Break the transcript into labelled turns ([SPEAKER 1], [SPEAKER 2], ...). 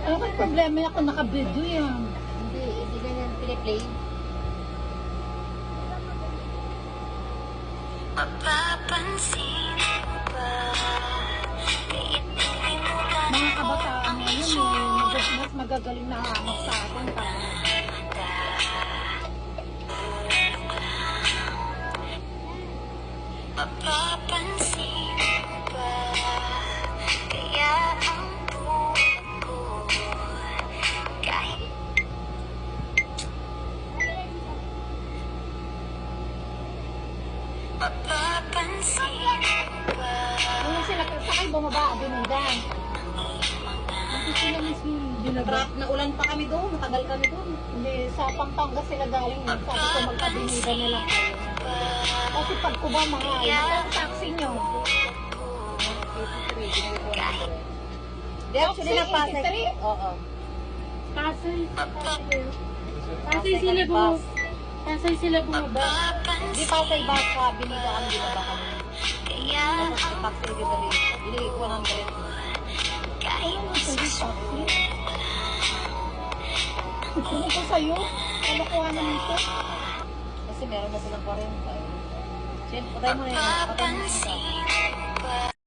[SPEAKER 1] Ano kung problema ako naka-video yan?
[SPEAKER 2] Hindi ganyan piniplay.
[SPEAKER 3] Mapapansin mo ba? Iituloy mo ba
[SPEAKER 1] Mga kabataan ngayon mas magagaling na hamak sa atin pa.
[SPEAKER 3] Mapapansin mo ba? Kaya ang buhay ko kahit mapapansin mo ba?
[SPEAKER 1] Ano sila, sakay bumaba, binidan. Kasi sila mismo binaba.
[SPEAKER 2] Trap na ulan pa kami doon, matagal kami doon.
[SPEAKER 1] Hindi, sa Pampanga sila galing. Sabi ko magkabinidan na lang kayo. Kasi pag kuba mahal, ang taxi nyo.
[SPEAKER 2] Di actually
[SPEAKER 1] Oxy,
[SPEAKER 2] napasay.
[SPEAKER 1] 83?
[SPEAKER 2] Oo.
[SPEAKER 1] Pasay.
[SPEAKER 2] Pasay sila bumaba.
[SPEAKER 1] Pasay sila bumaba.
[SPEAKER 2] Di pasay baka, binila kami, binaba kami. Tapos sa taxi yung dali. Hindi, 100.
[SPEAKER 1] Ano mo sa'yo, taxi? Ano ko sa'yo? Kalokohan naman ito.
[SPEAKER 2] Kasi meron na silang 40. Siyempre, patay mo na yun. Patay mo na yun.